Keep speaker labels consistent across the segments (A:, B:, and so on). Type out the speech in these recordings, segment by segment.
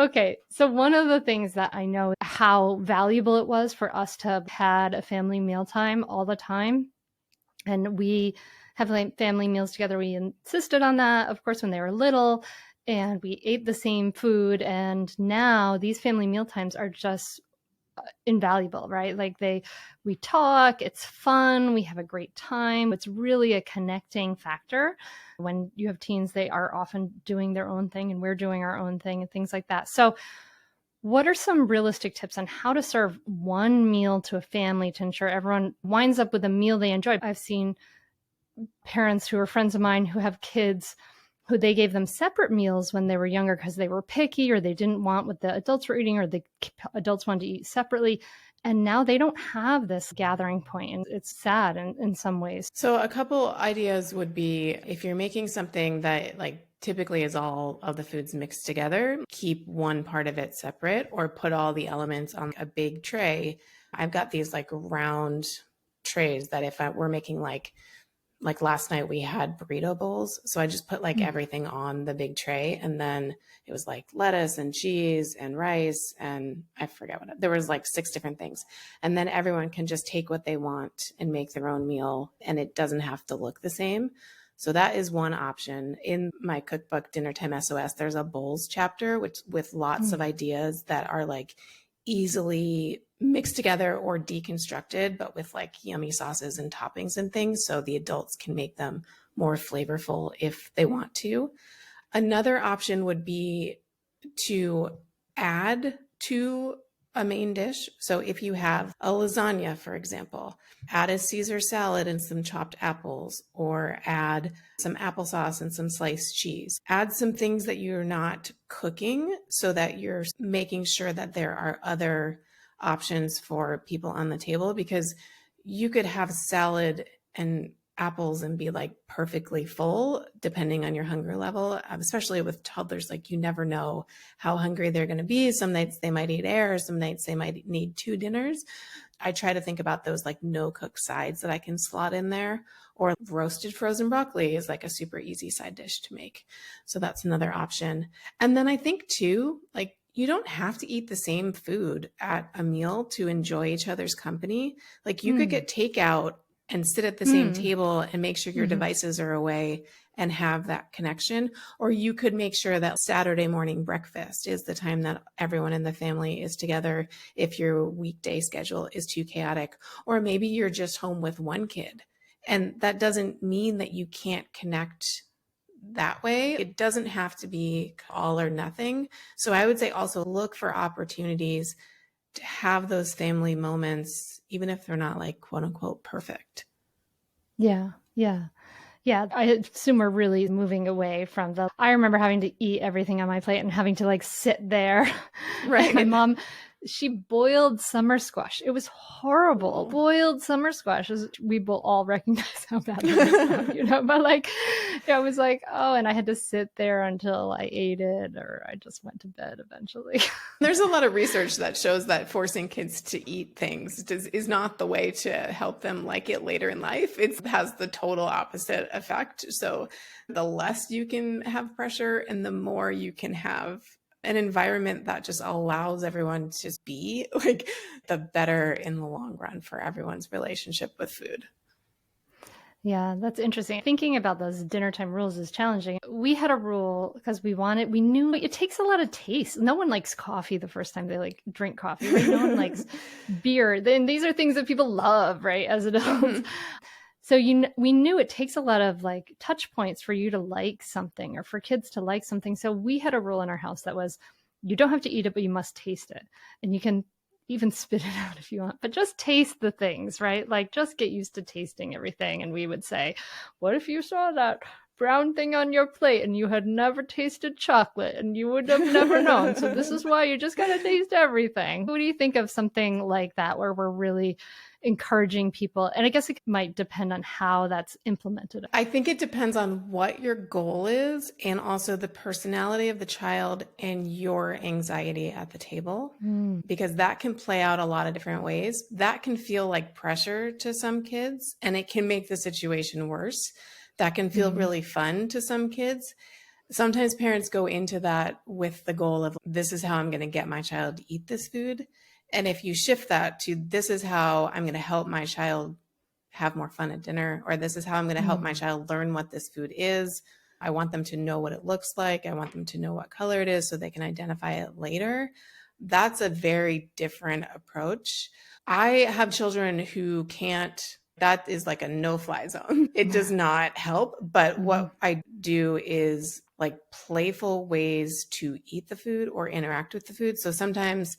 A: Okay, so one of the things that I know how valuable it was for us to have had a family mealtime all the time, and we have like family meals together. We insisted on that, of course, when they were little, and we ate the same food. And now these family meal times are just invaluable, right? Like we talk, it's fun, we have a great time. It's really a connecting factor. When you have teens, they are often doing their own thing and we're doing our own thing and things like that. So what are some realistic tips on how to serve one meal to a family to ensure everyone winds up with a meal they enjoy? I've seen parents who are friends of mine who have kids who they gave them separate meals when they were younger because they were picky or they didn't want what the adults were eating or the adults wanted to eat separately. And now they don't have this gathering point, and it's sad in some ways.
B: So a couple ideas would be, if you're making something that like typically is all of the foods mixed together, keep one part of it separate or put all the elements on a big tray. I've got these like round trays that if we're making like last night we had burrito bowls. So I just put like everything on the big tray, and then it was like lettuce and cheese and rice and I forget what, there was like 6 different things. And then everyone can just take what they want and make their own meal, and it doesn't have to look the same. So that is one option. In my cookbook, Dinnertime SOS, there's a bowls chapter with lots of ideas that are like easily mixed together or deconstructed, but with like yummy sauces and toppings and things, so the adults can make them more flavorful if they want to. Another option would be to add to a main dish. So if you have a lasagna, for example, add a Caesar salad and some chopped apples, or add some applesauce and some sliced cheese. Add some things that you're not cooking so that you're making sure that there are other options for people on the table, because you could have salad and apples and be like perfectly full depending on your hunger level, especially with toddlers. Like you never know how hungry they're going to be. Some nights they might eat air, some nights they might need 2 dinners. I try to think about those like no cook sides that I can slot in there, or roasted frozen broccoli is like a super easy side dish to make. So that's another option. And then I think too, like you don't have to eat the same food at a meal to enjoy each other's company. Like you could get takeout and sit at the same table and make sure your devices are away and have that connection. Or you could make sure that Saturday morning breakfast is the time that everyone in the family is together if your weekday schedule is too chaotic. Or maybe you're just home with one kid. And that doesn't mean that you can't connect that way. It doesn't have to be all or nothing. So I would say also look for opportunities to have those family moments, even if they're not like quote unquote perfect.
A: Yeah. I assume we're really moving away from I remember having to eat everything on my plate and having to like sit there.
B: Right.
A: My mom, she boiled summer squash. It was horrible.
B: Oh.
A: Boiled summer squash. We will all recognize how bad it is now, but like, I was like, oh, and I had to sit there until I ate it, or I just went to bed eventually.
B: There's a lot of research that shows that forcing kids to eat things is not the way to help them like it later in life. It has the total opposite effect. So the less you can have pressure and the more you can have an environment that just allows everyone to be, like, the better in the long run for everyone's relationship with food.
A: Yeah, that's interesting. Thinking about those dinner time rules is challenging. We had a rule because we knew it takes a lot of taste. No one likes coffee the first time they like drink coffee, right? No one likes beer. Then these are things that people love, right? As adults. So we knew it takes a lot of like touch points for you to like something or for kids to like something. So we had a rule in our house that was, you don't have to eat it, but you must taste it. And you can even spit it out if you want, but just taste the things, right? Like just get used to tasting everything. And we would say, what if you saw that brown thing on your plate and you had never tasted chocolate and you would have never known? So this is why you just got to taste everything. What do you think of something like that where we're really encouraging people? And I guess it might depend on how that's implemented.
B: I think it depends on what your goal is and also the personality of the child and your anxiety at the table, because that can play out a lot of different ways. That can feel like pressure to some kids and it can make the situation worse. That can feel really fun to some kids. Sometimes parents go into that with the goal of, this is how I'm going to get my child to eat this food. And if you shift that to, this is how I'm going to help my child have more fun at dinner, or this is how I'm going to help my
A: Mm.
B: child learn what this food is. I want them to know what it looks like. I want them to know what color it is so they can identify it later. That's a very different approach. I have children who can't, that is like a no-fly zone. It does not help. But
A: Mhm.
B: what I do is like playful ways to eat the food or interact with the food. So sometimes,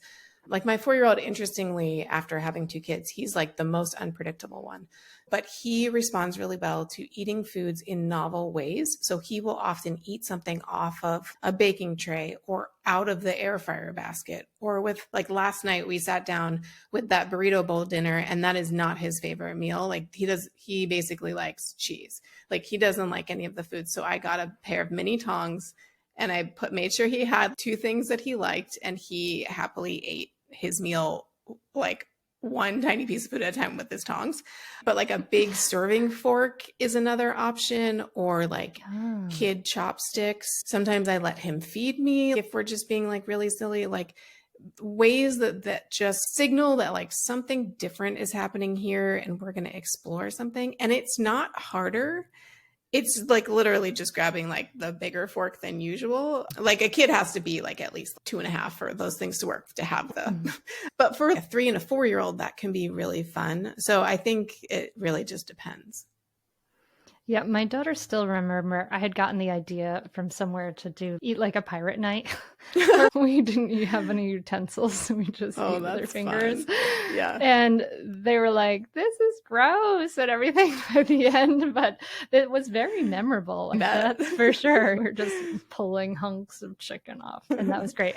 B: like my 4-year-old, interestingly, after having 2 kids, he's like the most unpredictable one, but he responds really well to eating foods in novel ways. So he will often eat something off of a baking tray or out of the air fryer basket. Or with, like, last night, we sat down with that burrito bowl dinner, and that is not his favorite meal. Like, he basically likes cheese. Like, he doesn't like any of the food. So I got a pair of mini tongs and I made sure he had 2 things that he liked, and he happily ate his meal like one tiny piece of food at a time with his tongs. But like a big serving fork is another option, or like
A: Oh.
B: kid chopsticks. Sometimes I let him feed me if we're just being like really silly, like ways that just signal that like something different is happening here and we're going to explore something. And it's not harder. It's like literally just grabbing like the bigger fork than usual. Like a kid has to be like at least 2.5 for those things to work, to have the,
A: Mhm.
B: but for a 3 and a 4-year-old, that can be really fun. So I think it really just depends.
A: Yeah, my daughter still remember I had gotten the idea from somewhere to eat like a pirate night where we didn't have any utensils, so we just
B: Oh,
A: eat with our
B: that's
A: fingers.
B: fun. Yeah.
A: And they were like, "This is gross," and everything by the end, but it was very memorable.
B: That.
A: That's for sure. We're just pulling hunks of chicken off, and that was great.